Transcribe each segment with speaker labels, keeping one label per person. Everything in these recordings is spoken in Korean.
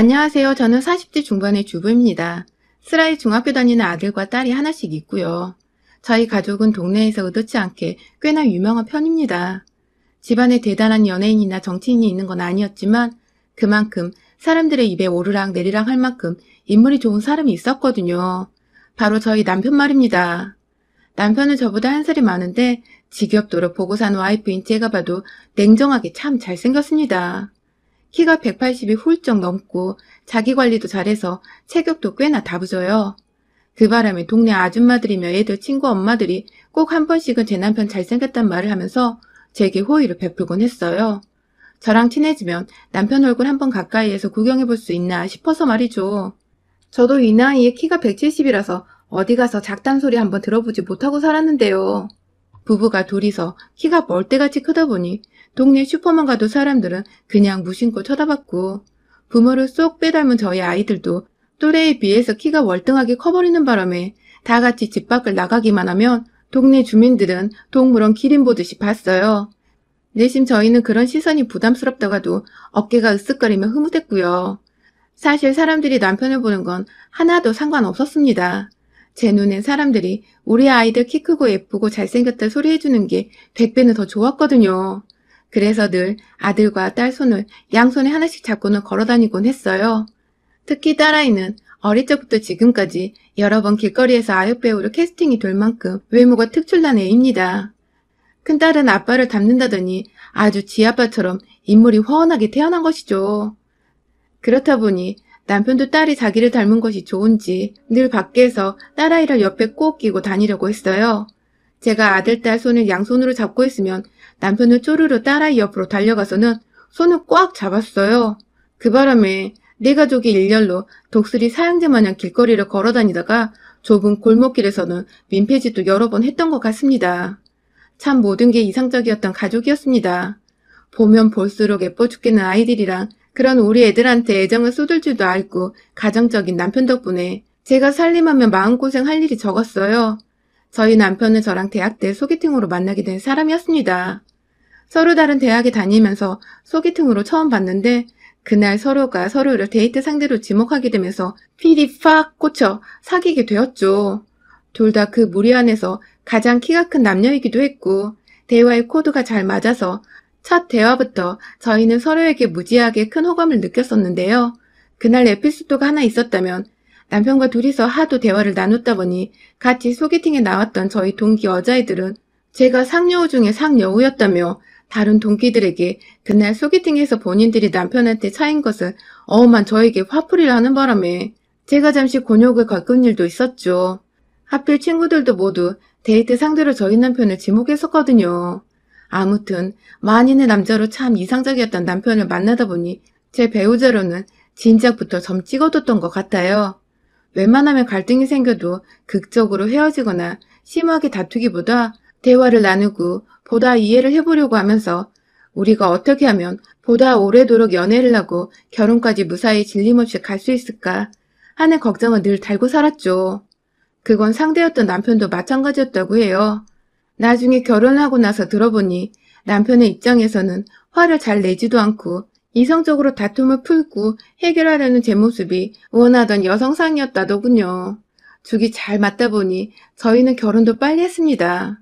Speaker 1: 안녕하세요. 저는 40대 중반의 주부입니다. 슬아이 중학교 다니는 아들과 딸이 하나씩 있고요. 저희 가족은 동네에서 의도치 않게 꽤나 유명한 편입니다. 집안에 대단한 연예인이나 정치인이 있는 건 아니었지만 그만큼 사람들의 입에 오르락 내리락 할 만큼 인물이 좋은 사람이 있었거든요. 바로 저희 남편 말입니다. 남편은 저보다 한 살이 많은데 지겹도록 보고 사는 와이프인 제가 봐도 냉정하게 참 잘생겼습니다. 키가 180이 훌쩍 넘고 자기 관리도 잘해서 체격도 꽤나 다부져요. 그 바람에 동네 아줌마들이며 애들 친구 엄마들이 꼭 한 번씩은 제 남편 잘생겼단 말을 하면서 제게 호의를 베풀곤 했어요. 저랑 친해지면 남편 얼굴 한번 가까이에서 구경해 볼 수 있나 싶어서 말이죠. 저도 이 나이에 키가 170이라서 어디 가서 작단 소리 한번 들어보지 못하고 살았는데요. 부부가 둘이서 키가 멀대같이 크다 보니 동네 슈퍼만 가도 사람들은 그냥 무심코 쳐다봤고 부모를 쏙 빼닮은 저희 아이들도 또래에 비해서 키가 월등하게 커버리는 바람에 다 같이 집 밖을 나가기만 하면 동네 주민들은 동물원 기린 보듯이 봤어요. 내심 저희는 그런 시선이 부담스럽다가도 어깨가 으쓱거리며 흐뭇했고요. 사실 사람들이 남편을 보는 건 하나도 상관없었습니다. 제 눈엔 사람들이 우리 아이들 키 크고 예쁘고 잘생겼다 소리해주는 게 100배는 더 좋았거든요. 그래서 늘 아들과 딸 손을 양손에 하나씩 잡고는 걸어다니곤 했어요. 특히 딸아이는 어릴 적부터 지금까지 여러 번 길거리에서 아역배우로 캐스팅이 될 만큼 외모가 특출난 애입니다. 큰딸은 아빠를 닮는다더니 아주 지 아빠처럼 인물이 훤하게 태어난 것이죠. 그렇다 보니 남편도 딸이 자기를 닮은 것이 좋은지 늘 밖에서 딸아이를 옆에 꼭 끼고 다니려고 했어요. 제가 아들, 딸 손을 양손으로 잡고 있으면 남편은 쪼르르 딸아이 옆으로 달려가서는 손을 꽉 잡았어요. 그 바람에 내 가족이 일렬로 독수리 사형제 마냥 길거리를 걸어다니다가 좁은 골목길에서는 민폐짓도 여러 번 했던 것 같습니다. 참 모든 게 이상적이었던 가족이었습니다. 보면 볼수록 예뻐 죽겠는 아이들이랑 그런 우리 애들한테 애정을 쏟을 줄도 알고 가정적인 남편 덕분에 제가 살림하며 마음고생할 일이 적었어요. 저희 남편은 저랑 대학 때 소개팅으로 만나게 된 사람이었습니다. 서로 다른 대학에 다니면서 소개팅으로 처음 봤는데 그날 서로가 서로를 데이트 상대로 지목하게 되면서 필이 팍 꽂혀 사귀게 되었죠. 둘 다 그 무리 안에서 가장 키가 큰 남녀이기도 했고 대화의 코드가 잘 맞아서 첫 대화부터 저희는 서로에게 무지하게 큰 호감을 느꼈었는데요. 그날 에피소드가 하나 있었다면 남편과 둘이서 하도 대화를 나눴다 보니 같이 소개팅에 나왔던 저희 동기 여자애들은 제가 상여우 중에 상여우였다며 다른 동기들에게 그날 소개팅에서 본인들이 남편한테 차인 것을 어음한 저에게 화풀이를 하는 바람에 제가 잠시 곤욕을 겪은 일도 있었죠. 하필 친구들도 모두 데이트 상대로 저희 남편을 지목했었거든요. 아무튼 만인의 남자로 참 이상적이었던 남편을 만나다 보니 제 배우자로는 진작부터 점 찍어뒀던 것 같아요. 웬만하면 갈등이 생겨도 극적으로 헤어지거나 심하게 다투기보다 대화를 나누고 보다 이해를 해보려고 하면서 우리가 어떻게 하면 보다 오래도록 연애를 하고 결혼까지 무사히 질림없이 갈 수 있을까 하는 걱정을 늘 달고 살았죠. 그건 상대였던 남편도 마찬가지였다고 해요. 나중에 결혼하고 나서 들어보니 남편의 입장에서는 화를 잘 내지도 않고 이성적으로 다툼을 풀고 해결하려는 제 모습이 원하던 여성상이었다더군요. 죽이 잘 맞다 보니 저희는 결혼도 빨리 했습니다.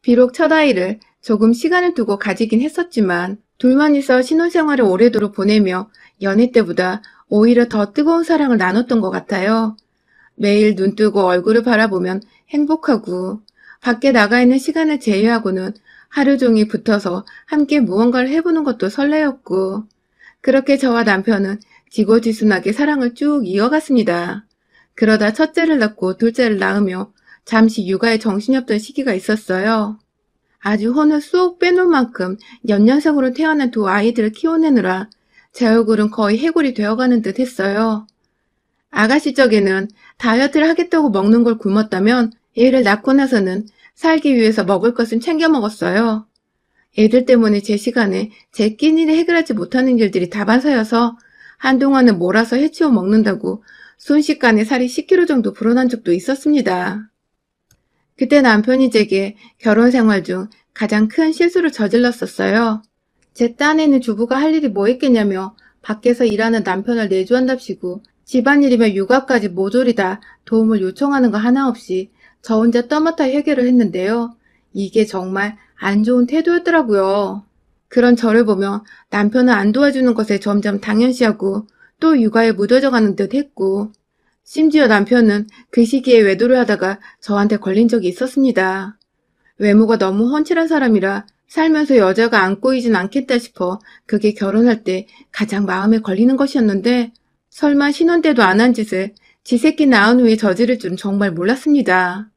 Speaker 1: 비록 첫 아이를 조금 시간을 두고 가지긴 했었지만 둘만 있어 신혼생활을 오래도록 보내며 연애 때보다 오히려 더 뜨거운 사랑을 나눴던 것 같아요. 매일 눈 뜨고 얼굴을 바라보면 행복하고 밖에 나가 있는 시간을 제외하고는 하루 종일 붙어서 함께 무언가를 해보는 것도 설레었고 그렇게 저와 남편은 지고지순하게 사랑을 쭉 이어갔습니다. 그러다 첫째를 낳고 둘째를 낳으며 잠시 육아에 정신이 없던 시기가 있었어요. 아주 혼을 쏙 빼놓을 만큼 연년생으로 태어난 두 아이들을 키워내느라 제 얼굴은 거의 해골이 되어가는 듯 했어요. 아가 시절에는 다이어트를 하겠다고 먹는 걸 굶었다면 애를 낳고 나서는 살기 위해서 먹을 것은 챙겨 먹었어요. 애들 때문에 제 시간에 제 끼니를 해결하지 못하는 일들이 다반사여서 한동안은 몰아서 해치워 먹는다고 순식간에 살이 10kg 정도 불어난 적도 있었습니다. 그때 남편이 제게 결혼 생활 중 가장 큰 실수를 저질렀었어요. 제 딴에는 주부가 할 일이 뭐 있겠냐며 밖에서 일하는 남편을 내조한답시고 집안일이며 육아까지 모조리 다 도움을 요청하는 거 하나 없이 저 혼자 떠맡아 해결을 했는데요. 이게 정말 안 좋은 태도였더라고요. 그런 저를 보며 남편은 안 도와주는 것에 점점 당연시하고 또 육아에 무뎌져가는 듯 했고, 심지어 남편은 그 시기에 외도를 하다가 저한테 걸린 적이 있었습니다. 외모가 너무 훤칠한 사람이라 살면서 여자가 안 꼬이진 않겠다 싶어 그게 결혼할 때 가장 마음에 걸리는 것이었는데, 설마 신혼 때도 안 한 짓을 지 새끼 낳은 후에 저지를 줄은 정말 몰랐습니다.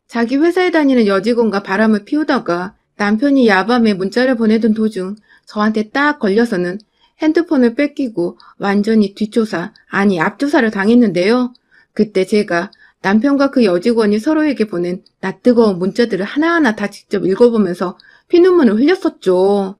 Speaker 1: 자기 회사에 다니는 여직원과 바람을 피우다가 남편이 야밤에 문자를 보내던 도중 저한테 딱 걸려서는 핸드폰을 뺏기고 완전히 뒷조사, 아니 앞조사를 당했는데요. 그때 제가 남편과 그 여직원이 서로에게 보낸 낯뜨거운 문자들을 하나하나 다 직접 읽어보면서 피눈물을 흘렸었죠.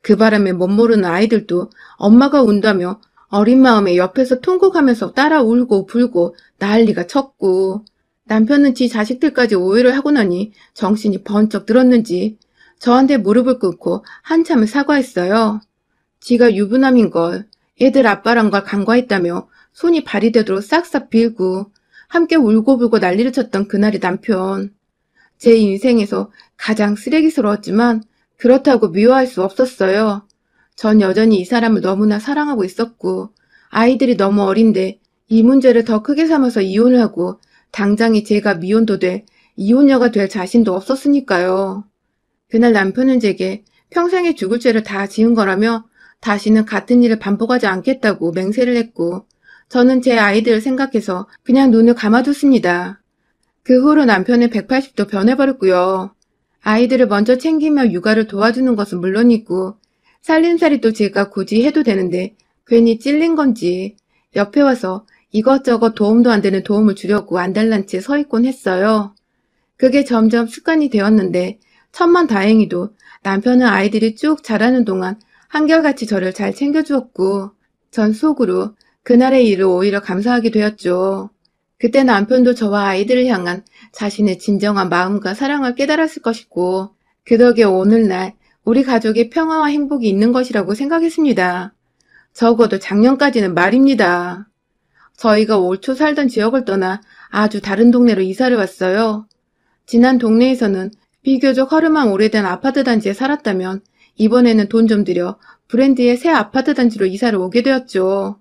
Speaker 1: 그 바람에 멋모르는 아이들도 엄마가 운다며 어린 마음에 옆에서 통곡하면서 따라 울고 불고 난리가 쳤고, 남편은 지 자식들까지 오해를 하고 나니 정신이 번쩍 들었는지 저한테 무릎을 꿇고 한참을 사과했어요. 지가 유부남인걸, 애들 아빠란 걸 간과했다며 손이 발이 되도록 싹싹 빌고 함께 울고불고 난리를 쳤던 그날의 남편. 제 인생에서 가장 쓰레기스러웠지만 그렇다고 미워할 수 없었어요. 전 여전히 이 사람을 너무나 사랑하고 있었고, 아이들이 너무 어린데 이 문제를 더 크게 삼아서 이혼을 하고 당장에 제가 미혼도 돼 이혼녀가 될 자신도 없었으니까요. 그날 남편은 제게 평생에 죽을 죄를 다 지은 거라며 다시는 같은 일을 반복하지 않겠다고 맹세를 했고, 저는 제 아이들을 생각해서 그냥 눈을 감아뒀습니다. 그 후로 남편은 180도 변해버렸고요. 아이들을 먼저 챙기며 육아를 도와주는 것은 물론이고 살림살이도 제가 굳이 해도 되는데 괜히 찔린 건지 옆에 와서 이것저것 도움도 안 되는 도움을 주려고 안달난 채 서 있곤 했어요. 그게 점점 습관이 되었는데 천만다행히도 남편은 아이들이 쭉 자라는 동안 한결같이 저를 잘 챙겨주었고, 전 속으로 그날의 일을 오히려 감사하게 되었죠. 그때 남편도 저와 아이들을 향한 자신의 진정한 마음과 사랑을 깨달았을 것이고, 그 덕에 오늘날 우리 가족의 평화와 행복이 있는 것이라고 생각했습니다. 적어도 작년까지는 말입니다. 저희가 올 초 살던 지역을 떠나 아주 다른 동네로 이사를 왔어요. 지난 동네에서는 비교적 허름한 오래된 아파트 단지에 살았다면 이번에는 돈 좀 들여 브랜드의 새 아파트 단지로 이사를 오게 되었죠.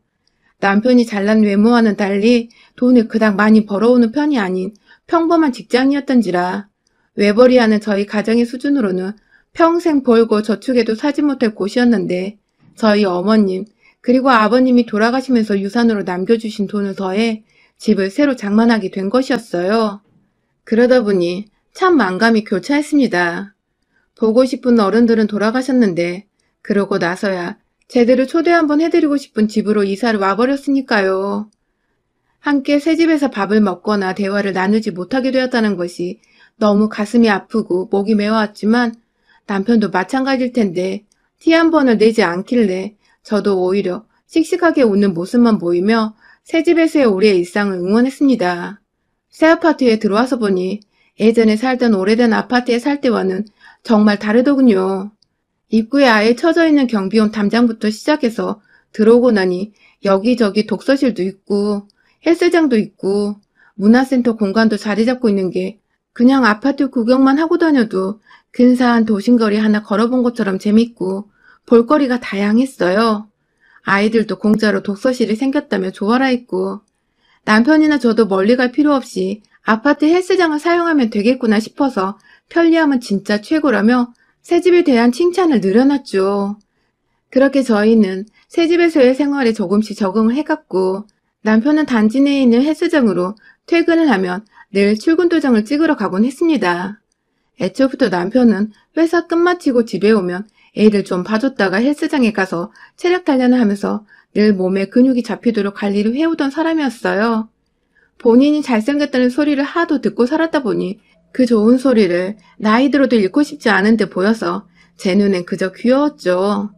Speaker 1: 남편이 잘난 외모와는 달리 돈을 그닥 많이 벌어오는 편이 아닌 평범한 직장이었던지라 외벌이하는 저희 가정의 수준으로는 평생 벌고 저축해도 사지 못할 곳이었는데, 저희 어머님 그리고 아버님이 돌아가시면서 유산으로 남겨주신 돈을 더해 집을 새로 장만하게 된 것이었어요. 그러다 보니 참 만감이 교차했습니다. 보고 싶은 어른들은 돌아가셨는데 그러고 나서야 제대로 초대 한번 해드리고 싶은 집으로 이사를 와버렸으니까요. 함께 새 집에서 밥을 먹거나 대화를 나누지 못하게 되었다는 것이 너무 가슴이 아프고 목이 메어왔지만 남편도 마찬가지일 텐데 티 한 번을 내지 않길래 저도 오히려 씩씩하게 웃는 모습만 보이며 새 집에서의 우리의 일상을 응원했습니다. 새 아파트에 들어와서 보니 예전에 살던 오래된 아파트에 살 때와는 정말 다르더군요. 입구에 아예 쳐져 있는 경비원 담장부터 시작해서 들어오고 나니 여기저기 독서실도 있고 헬스장도 있고 문화센터 공간도 자리 잡고 있는 게 그냥 아파트 구경만 하고 다녀도 근사한 도심거리 하나 걸어본 것처럼 재밌고 볼거리가 다양했어요. 아이들도 공짜로 독서실이 생겼다며 좋아라 했고, 남편이나 저도 멀리 갈 필요 없이 아파트 헬스장을 사용하면 되겠구나 싶어서 편리함은 진짜 최고라며 새집에 대한 칭찬을 늘어놨죠. 그렇게 저희는 새집에서의 생활에 조금씩 적응을 해갔고, 남편은 단지 내에 있는 헬스장으로 퇴근을 하면 늘 출근 도장을 찍으러 가곤 했습니다. 애초부터 남편은 회사 끝마치고 집에 오면 애를 좀 봐줬다가 헬스장에 가서 체력 단련을 하면서 늘 몸에 근육이 잡히도록 관리를 해오던 사람이었어요. 본인이 잘생겼다는 소리를 하도 듣고 살았다 보니 그 좋은 소리를 나이 들어도 잃고 싶지 않은 듯 보여서 제 눈엔 그저 귀여웠죠.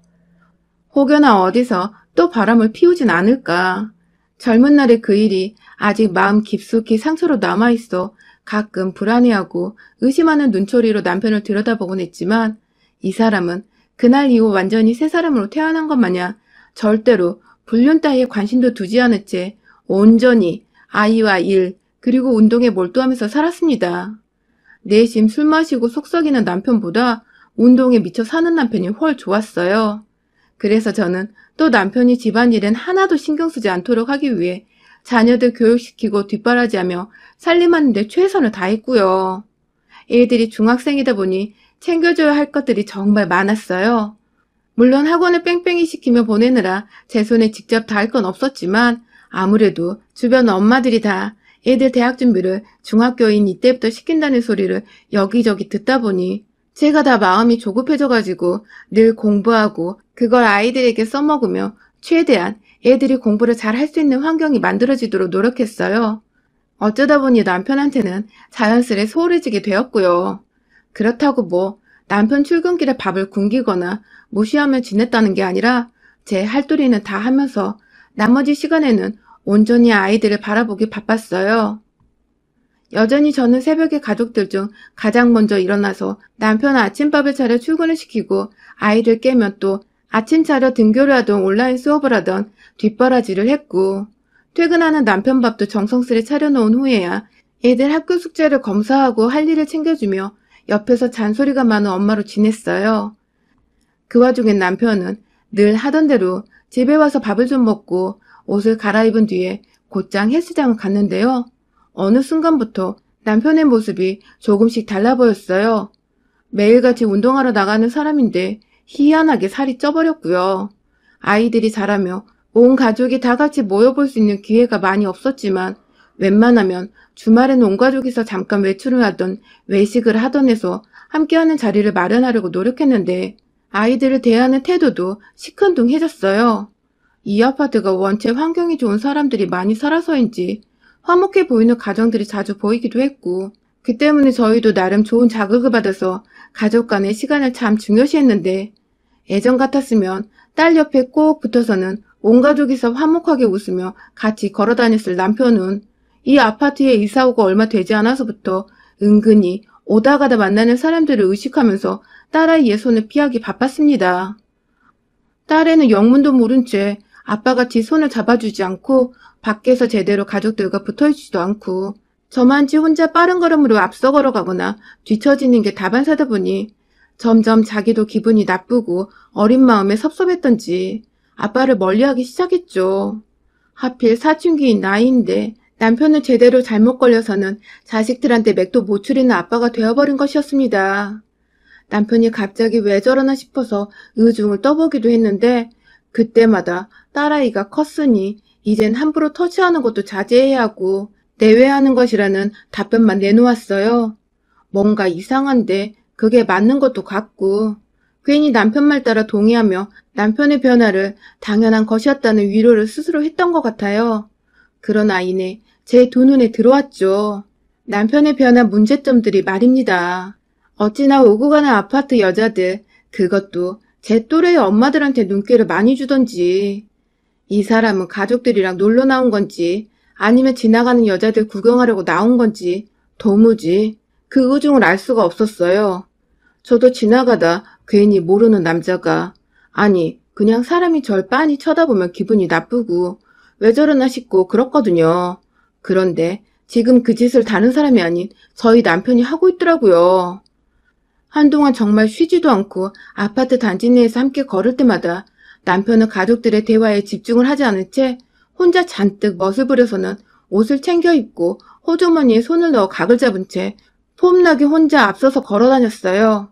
Speaker 1: 혹여나 어디서 또 바람을 피우진 않을까. 젊은 날의 그 일이 아직 마음 깊숙이 상처로 남아있어 가끔 불안해하고 의심하는 눈초리로 남편을 들여다보곤 했지만, 이 사람은 그날 이후 완전히 새 사람으로 태어난 것 마냥 절대로 불륜 따위에 관심도 두지 않은 채 온전히 아이와 일, 그리고 운동에 몰두하면서 살았습니다. 내심 술 마시고 속썩이는 남편보다 운동에 미쳐 사는 남편이 훨 좋았어요. 그래서 저는 또 남편이 집안일엔 하나도 신경 쓰지 않도록 하기 위해 자녀들 교육시키고 뒷바라지하며 살림하는 데 최선을 다했고요. 애들이 중학생이다 보니 챙겨줘야 할 것들이 정말 많았어요. 물론 학원을 뺑뺑이 시키며 보내느라 제 손에 직접 다 할 건 없었지만 아무래도 주변 엄마들이 다 애들 대학 준비를 중학교인 이때부터 시킨다는 소리를 여기저기 듣다 보니 제가 다 마음이 조급해져가지고 늘 공부하고 그걸 아이들에게 써먹으며 최대한 애들이 공부를 잘 할 수 있는 환경이 만들어지도록 노력했어요. 어쩌다 보니 남편한테는 자연스레 소홀해지게 되었고요. 그렇다고 뭐 남편 출근길에 밥을 굶기거나 무시하며 지냈다는 게 아니라 제 할도리는 다 하면서 나머지 시간에는 온전히 아이들을 바라보기 바빴어요. 여전히 저는 새벽에 가족들 중 가장 먼저 일어나서 남편 아침밥을 차려 출근을 시키고 아이를 깨면 또 아침 차려 등교를 하던 온라인 수업을 하던 뒷바라지를 했고 퇴근하는 남편 밥도 정성스레 차려놓은 후에야 애들 학교 숙제를 검사하고 할 일을 챙겨주며 옆에서 잔소리가 많은 엄마로 지냈어요. 그 와중엔 남편은 늘 하던 대로 집에 와서 밥을 좀 먹고 옷을 갈아입은 뒤에 곧장 헬스장을 갔는데요. 어느 순간부터 남편의 모습이 조금씩 달라 보였어요. 매일같이 운동하러 나가는 사람인데 희한하게 살이 쪄버렸고요. 아이들이 자라며 온 가족이 다 같이 모여볼 수 있는 기회가 많이 없었지만 웬만하면 주말엔 온 가족이서 잠깐 외출을 하던 외식을 하던 해서 함께하는 자리를 마련하려고 노력했는데 아이들을 대하는 태도도 시큰둥해졌어요. 이 아파트가 원체 환경이 좋은 사람들이 많이 살아서인지 화목해 보이는 가정들이 자주 보이기도 했고 그 때문에 저희도 나름 좋은 자극을 받아서 가족 간의 시간을 참 중요시했는데 예전 같았으면 딸 옆에 꼭 붙어서는 온 가족이서 화목하게 웃으며 같이 걸어다녔을 남편은 이 아파트에 이사오고 얼마 되지 않아서부터 은근히 오다 가다 만나는 사람들을 의식하면서 딸아이의 손을 피하기 바빴습니다. 딸애는 영문도 모른 채 아빠같이 손을 잡아주지 않고 밖에서 제대로 가족들과 붙어있지도 않고 저만치 혼자 빠른 걸음으로 앞서 걸어가거나 뒤처지는 게 다반사다 보니 점점 자기도 기분이 나쁘고 어린 마음에 섭섭했던지 아빠를 멀리하기 시작했죠. 하필 사춘기인 나이인데 남편을 제대로 잘못 걸려서는 자식들한테 맥도 못 추리는 아빠가 되어버린 것이었습니다. 남편이 갑자기 왜 저러나 싶어서 의중을 떠보기도 했는데 그때마다 딸아이가 컸으니 이젠 함부로 터치하는 것도 자제해야 하고 내외하는 것이라는 답변만 내놓았어요. 뭔가 이상한데 그게 맞는 것도 같고 괜히 남편 말 따라 동의하며 남편의 변화를 당연한 것이었다는 위로를 스스로 했던 것 같아요. 그러나 이내 제 두 눈에 들어왔죠. 남편의 변화 문제점들이 말입니다. 어찌나 오고 가는 아파트 여자들, 그것도 제 또래의 엄마들한테 눈길을 많이 주던지 이 사람은 가족들이랑 놀러 나온 건지 아니면 지나가는 여자들 구경하려고 나온 건지 도무지 그 의중을 알 수가 없었어요. 저도 지나가다 괜히 모르는 남자가 아니 그냥 사람이 절 빤히 쳐다보면 기분이 나쁘고 왜 저러나 싶고 그렇거든요. 그런데 지금 그 짓을 다른 사람이 아닌 저희 남편이 하고 있더라고요. 한동안 정말 쉬지도 않고 아파트 단지 내에서 함께 걸을 때마다 남편은 가족들의 대화에 집중을 하지 않은 채 혼자 잔뜩 멋을 부려서는 옷을 챙겨 입고 호주머니에 손을 넣어 각을 잡은 채 폼나게 혼자 앞서서 걸어 다녔어요.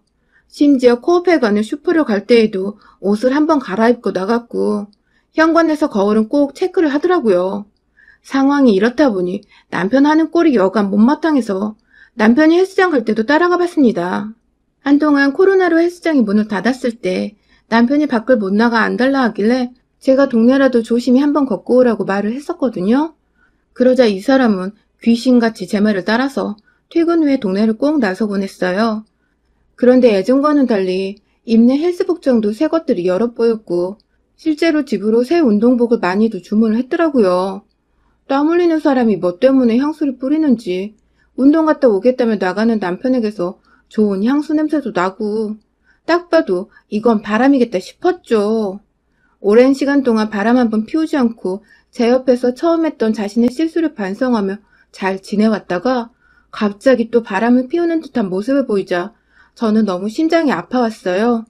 Speaker 1: 심지어 코앞에 가는 슈퍼를 갈 때에도 옷을 한번 갈아입고 나갔고 현관에서 거울은 꼭 체크를 하더라고요. 상황이 이렇다 보니 남편 하는 꼴이 여간 못마땅해서 남편이 헬스장 갈 때도 따라가 봤습니다. 한동안 코로나로 헬스장이 문을 닫았을 때 남편이 밖을 못 나가 안달나 하길래 제가 동네라도 조심히 한번 걷고 오라고 말을 했었거든요. 그러자 이 사람은 귀신같이 제 말을 따라서 퇴근 후에 동네를 꼭 나서곤 했어요. 그런데 예전과는 달리 입는 헬스복 정도 새 것들이 여러 보였고 실제로 집으로 새 운동복을 많이도 주문을 했더라고요. 땀 흘리는 사람이 뭐 때문에 향수를 뿌리는지 운동 갔다 오겠다며 나가는 남편에게서 좋은 향수 냄새도 나고 딱 봐도 이건 바람이겠다 싶었죠. 오랜 시간 동안 바람 한 번 피우지 않고 제 옆에서 처음 했던 자신의 실수를 반성하며 잘 지내왔다가 갑자기 또 바람을 피우는 듯한 모습을 보이자 저는 너무 심장이 아파왔어요.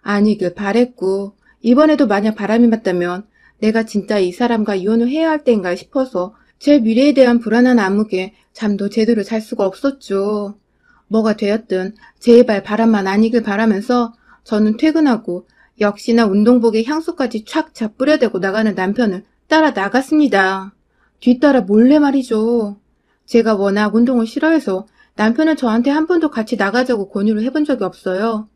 Speaker 1: 아니길 바랬고 이번에도 만약 바람이 맞다면 내가 진짜 이 사람과 이혼을 해야 할 때인가 싶어서 제 미래에 대한 불안한 암흑에 잠도 제대로 잘 수가 없었죠. 뭐가 되었든 제발 바람만 아니길 바라면서 저는 퇴근하고 역시나 운동복에 향수까지 촥촥 뿌려대고 나가는 남편을 따라 나갔습니다. 뒤따라 몰래 말이죠. 제가 워낙 운동을 싫어해서 남편은 저한테 한 번도 같이 나가자고 권유를 해본 적이 없어요.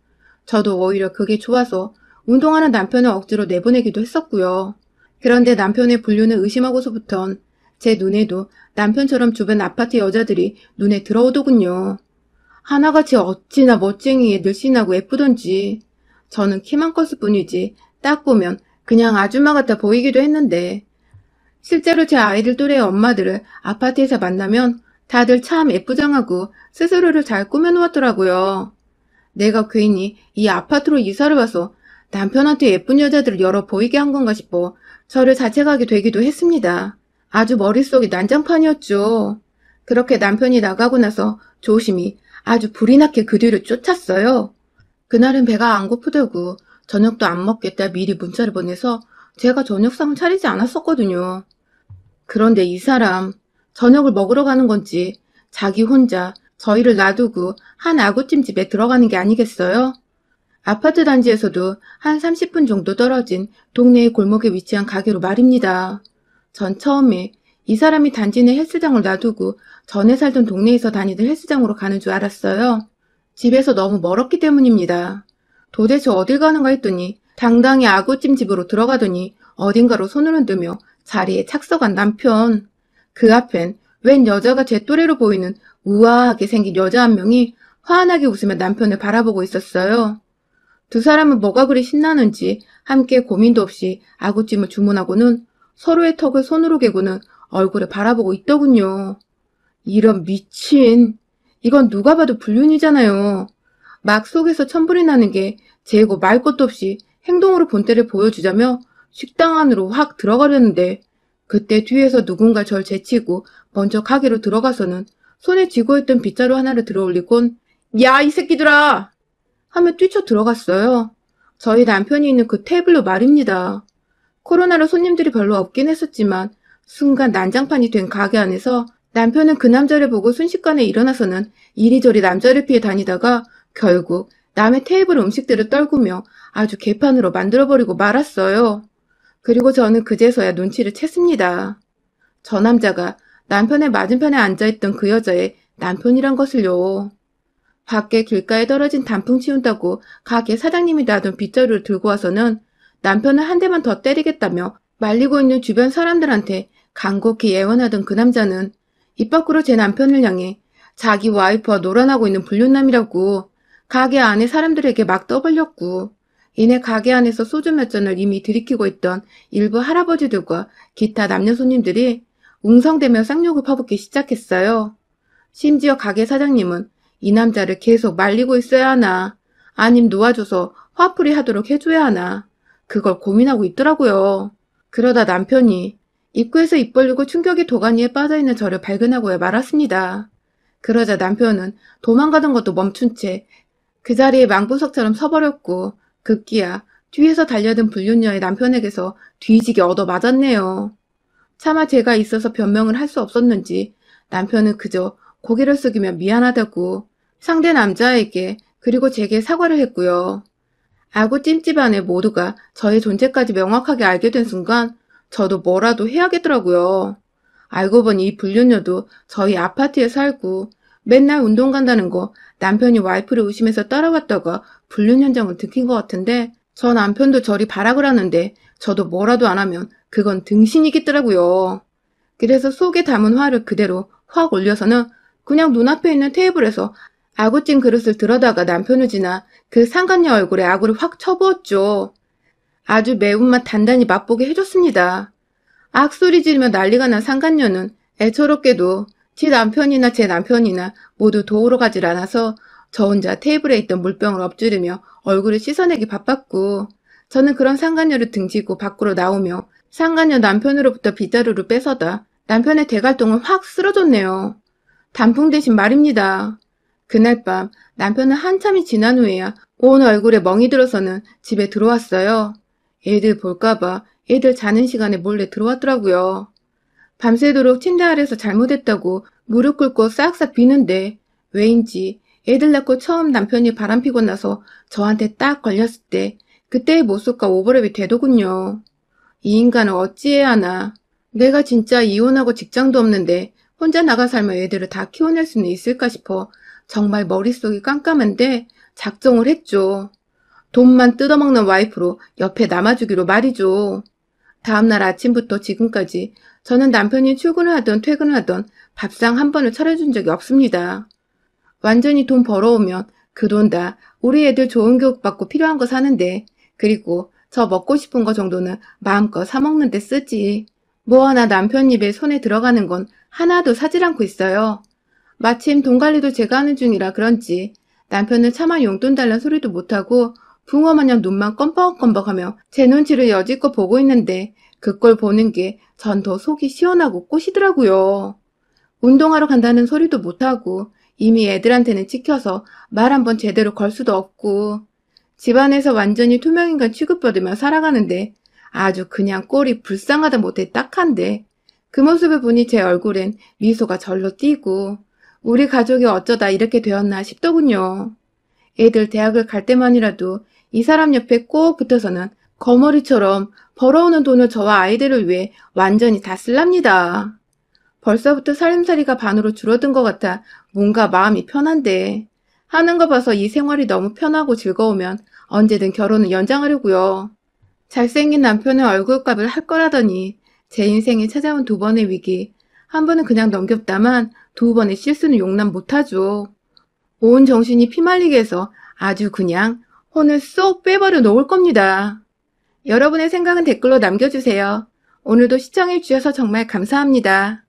Speaker 1: 저도 오히려 그게 좋아서 운동하는 남편을 억지로 내보내기도 했었고요. 그런데 남편의 불륜을 의심하고서부턴 제 눈에도 남편처럼 주변 아파트 여자들이 눈에 들어오더군요. 하나같이 어찌나 멋쟁이에 늘씬하고 예쁘던지. 저는 키만 컸을 뿐이지 딱 보면 그냥 아줌마 같아 보이기도 했는데 실제로 제 아이들 또래의 엄마들을 아파트에서 만나면 다들 참 예쁘장하고 스스로를 잘 꾸며놓았더라고요. 내가 괜히 이 아파트로 이사를 와서 남편한테 예쁜 여자들을 여러 보이게 한 건가 싶어 저를 자책하게 되기도 했습니다. 아주 머릿속이 난장판이었죠. 그렇게 남편이 나가고 나서 조심히 아주 불이 나게 그 뒤를 쫓았어요. 그날은 배가 안 고프다고 저녁도 안 먹겠다 미리 문자를 보내서 제가 저녁상을 차리지 않았었거든요. 그런데 이 사람 저녁을 먹으러 가는 건지 자기 혼자 저희를 놔두고 한 아구찜집에 들어가는 게 아니겠어요? 아파트 단지에서도 한 30분 정도 떨어진 동네의 골목에 위치한 가게로 말입니다. 전 처음에 이 사람이 단지 내 헬스장을 놔두고 전에 살던 동네에서 다니던 헬스장으로 가는 줄 알았어요. 집에서 너무 멀었기 때문입니다. 도대체 어딜 가는가 했더니 당당히 아구찜집으로 들어가더니 어딘가로 손을 흔들며 자리에 착석한 남편. 그 앞엔 웬 여자가 제 또래로 보이는 우아하게 생긴 여자 한 명이 환하게 웃으며 남편을 바라보고 있었어요. 두 사람은 뭐가 그리 신나는지 함께 고민도 없이 아구찜을 주문하고는 서로의 턱을 손으로 개고는 얼굴을 바라보고 있더군요. 이런 미친. 이건 누가 봐도 불륜이잖아요. 막 속에서 천불이 나는 게 재고 말 것도 없이 행동으로 본때를 보여주자며 식당 안으로 확 들어가려는데 그때 뒤에서 누군가 절 제치고 먼저 가게로 들어가서는 손에 쥐고 있던 빗자루 하나를 들어올리곤 야, 이 새끼들아! 하며 뛰쳐 들어갔어요. 저희 남편이 있는 그 테이블로 말입니다. 코로나로 손님들이 별로 없긴 했었지만 순간 난장판이 된 가게 안에서 남편은 그 남자를 보고 순식간에 일어나서는 이리저리 남자를 피해 다니다가 결국 남의 테이블 음식들을 떨구며 아주 개판으로 만들어버리고 말았어요. 그리고 저는 그제서야 눈치를 챘습니다. 저 남자가 남편의 맞은편에 앉아있던 그 여자의 남편이란 것을요. 밖에 길가에 떨어진 단풍 치운다고 가게 사장님이 놔둔 빗자루를 들고 와서는 남편을 한 대만 더 때리겠다며 말리고 있는 주변 사람들한테 간곡히 예언하던 그 남자는 입 밖으로 제 남편을 향해 자기 와이프와 놀아나고 있는 불륜남이라고 가게 안에 사람들에게 막 떠벌렸고 이내 가게 안에서 소주 몇 잔을 이미 들이키고 있던 일부 할아버지들과 기타 남녀 손님들이 웅성대며 쌍욕을 퍼붓기 시작했어요. 심지어 가게 사장님은 이 남자를 계속 말리고 있어야 하나 아님 놓아줘서 화풀이 하도록 해줘야 하나 그걸 고민하고 있더라고요. 그러다 남편이 입구에서 입 벌리고 충격의 도가니에 빠져있는 저를 발견하고야 말았습니다. 그러자 남편은 도망가던 것도 멈춘 채 그 자리에 망부석처럼 서버렸고 급기야 뒤에서 달려든 불륜녀의 남편에게서 뒤지게 얻어맞았네요. 차마 제가 있어서 변명을 할 수 없었는지 남편은 그저 고개를 숙이며 미안하다고 상대 남자에게 그리고 제게 사과를 했고요. 아구찜집 안에 모두가 저의 존재까지 명확하게 알게 된 순간 저도 뭐라도 해야겠더라고요. 알고 보니 이 불륜녀도 저희 아파트에 살고 맨날 운동 간다는 거 남편이 와이프를 의심해서 따라왔다가 불륜 현장을 들킨 것 같은데 저 남편도 저리 발악을 하는데 저도 뭐라도 안 하면 그건 등신이겠더라고요. 그래서 속에 담은 화를 그대로 확 올려서는 그냥 눈앞에 있는 테이블에서 아구찜 그릇을 들어다가 남편을 지나 그 상간녀 얼굴에 아구를 확 쳐부었죠. 아주 매운맛 단단히 맛보게 해줬습니다. 악소리 지르며 난리가 난 상간녀는 애처롭게도 지 남편이나 제 남편이나 모두 도우러 가질 않아서 저 혼자 테이블에 있던 물병을 엎지르며 얼굴을 씻어내기 바빴고 저는 그런 상간녀를 등지고 밖으로 나오며 상간녀 남편으로부터 빗자루를 뺏어다 남편의 대갈통을 확 쓸어줬네요. 단풍 대신 말입니다. 그날 밤 남편은 한참이 지난 후에야 온 얼굴에 멍이 들어서는 집에 들어왔어요. 애들 볼까봐 애들 자는 시간에 몰래 들어왔더라고요. 밤새도록 침대 아래서 잘못했다고 무릎 꿇고 싹싹 비는데 왜인지 애들 낳고 처음 남편이 바람피고 나서 저한테 딱 걸렸을 때 그때의 모습과 오버랩이 되더군요. 이 인간은 어찌해야 하나. 내가 진짜 이혼하고 직장도 없는데 혼자 나가 살며 애들을 다 키워낼 수는 있을까 싶어 정말 머릿속이 깜깜한데 작정을 했죠. 돈만 뜯어먹는 와이프로 옆에 남아주기로 말이죠. 다음날 아침부터 지금까지 저는 남편이 출근을 하던 퇴근을 하던 밥상 한 번을 차려준 적이 없습니다. 완전히 돈 벌어오면 그 돈 다 우리 애들 좋은 교육 받고 필요한 거 사는데, 그리고 저 먹고 싶은 거 정도는 마음껏 사먹는 데 쓰지. 뭐 하나 남편 입에 손에 들어가는 건 하나도 사질 않고 있어요. 마침 돈 관리도 제가 하는 중이라 그런지 남편은 차마 용돈 달란 소리도 못하고 붕어 마냥 눈만 껌뻑껌뻑하며 제 눈치를 여지껏 보고 있는데 그 꼴 보는 게 전 더 속이 시원하고 꼬시더라고요. 운동하러 간다는 소리도 못하고 이미 애들한테는 찍혀서 말 한번 제대로 걸 수도 없고 집안에서 완전히 투명인간 취급받으며 살아가는데 아주 그냥 꼴이 불쌍하다 못해 딱한데 그 모습을 보니 제 얼굴엔 미소가 절로 띄고 우리 가족이 어쩌다 이렇게 되었나 싶더군요. 애들 대학을 갈 때만이라도 이 사람 옆에 꼭 붙어서는 거머리처럼 벌어오는 돈을 저와 아이들을 위해 완전히 다 쓸랍니다. 벌써부터 살림살이가 반으로 줄어든 것 같아 뭔가 마음이 편한데 하는 거 봐서 이 생활이 너무 편하고 즐거우면 언제든 결혼을 연장하려고요. 잘생긴 남편의 얼굴값을 할 거라더니 제 인생에 찾아온 두 번의 위기, 한 번은 그냥 넘겼다만 두 번의 실수는 용납 못하죠. 온 정신이 피말리게 해서 아주 그냥 혼을 쏙 빼버려 놓을 겁니다. 여러분의 생각은 댓글로 남겨주세요. 오늘도 시청해주셔서 정말 감사합니다.